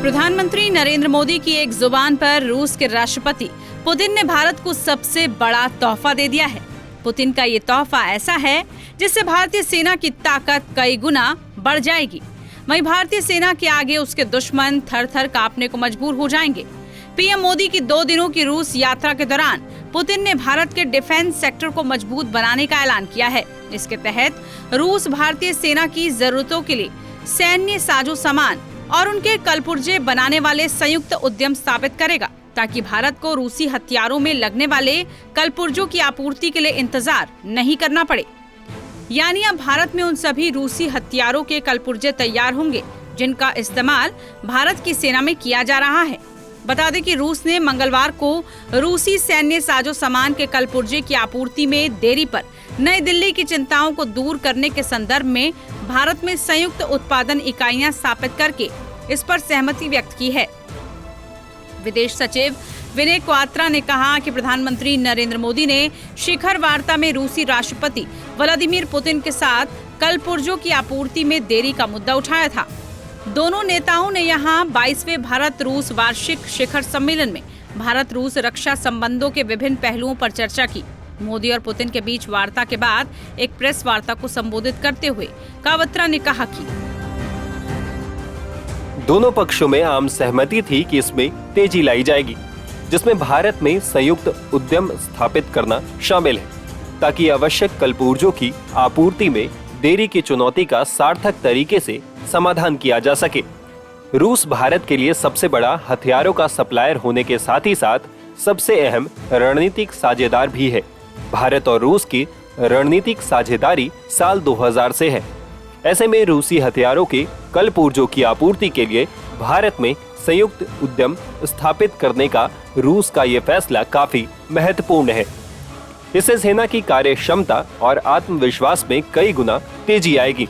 प्रधानमंत्री नरेंद्र मोदी की एक जुबान पर रूस के राष्ट्रपति पुतिन ने भारत को सबसे बड़ा तोहफा दे दिया है। पुतिन का ये तोहफा ऐसा है जिससे भारतीय सेना की ताकत कई गुना बढ़ जाएगी। वहीं भारतीय सेना के आगे उसके दुश्मन थर-थर कांपने को मजबूर हो जाएंगे। पीएम मोदी की 2 दिनों की रूस यात्रा के दौरान पुतिन ने भारत के डिफेंस सेक्टर को मजबूत बनाने का ऐलान किया है। इसके तहत रूस भारतीय सेना की जरूरतों के लिए सैन्य साजो सामान और उनके कलपुर्जे बनाने वाले संयुक्त उद्यम स्थापित करेगा, ताकि भारत को रूसी हथियारों में लगने वाले कलपुर्जों की आपूर्ति के लिए इंतजार नहीं करना पड़े। यानी अब भारत में उन सभी रूसी हथियारों के कलपुर्जे तैयार होंगे जिनका इस्तेमाल भारत की सेना में किया जा रहा है। बता दें कि रूस ने मंगलवार को रूसी सैन्य साजो सामान के कलपुर्जे की आपूर्ति में देरी पर नई दिल्ली की चिंताओं को दूर करने के संदर्भ में भारत में संयुक्त उत्पादन इकाइयां स्थापित करके इस पर सहमति व्यक्त की है। विदेश सचिव विनय क्वात्रा ने कहा कि प्रधानमंत्री नरेंद्र मोदी ने शिखर वार्ता में रूसी राष्ट्रपति व्लादिमीर पुतिन के साथ कलपुर्जों की आपूर्ति में देरी का मुद्दा उठाया था। दोनों नेताओं ने यहां 22वें भारत रूस वार्षिक शिखर सम्मेलन में भारत रूस रक्षा संबंधों के विभिन्न पहलुओं पर चर्चा की। मोदी और पुतिन के बीच वार्ता के बाद एक प्रेस वार्ता को संबोधित करते हुए क्वात्रा ने कहा कि दोनों पक्षों में आम सहमति थी कि इसमें तेजी लाई जाएगी, जिसमें भारत में संयुक्त उद्यम स्थापित करना शामिल है, ताकि आवश्यक कलपुर्जों की आपूर्ति में देरी की चुनौती का सार्थक तरीके से समाधान किया जा सके। रूस भारत के लिए सबसे बड़ा हथियारों का सप्लायर होने के साथ ही साथ सबसे अहम रणनीतिक साझेदार भी है। भारत और रूस की रणनीतिक साझेदारी साल 2000 से है। ऐसे में रूसी हथियारों के कलपुर्जों की आपूर्ति के लिए भारत में संयुक्त उद्यम स्थापित करने का रूस का ये फैसला काफी महत्वपूर्ण है। इससे सेना की कार्य क्षमता और आत्मविश्वास में कई गुना तेजी आएगी।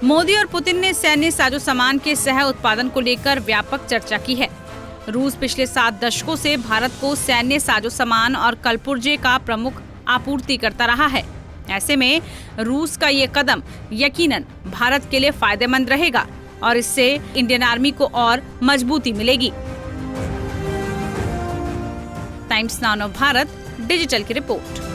मोदी और पुतिन ने सैन्य साजो सामान के सह उत्पादन को लेकर व्यापक चर्चा की है। रूस पिछले 7 दशकों से भारत को सैन्य साजो सामान और कलपुर्जे का प्रमुख आपूर्ति करता रहा है। ऐसे में रूस का ये कदम यकीनन भारत के लिए फायदेमंद रहेगा और इससे इंडियन आर्मी को और मजबूती मिलेगी। Times now of Bharat digital की रिपोर्ट।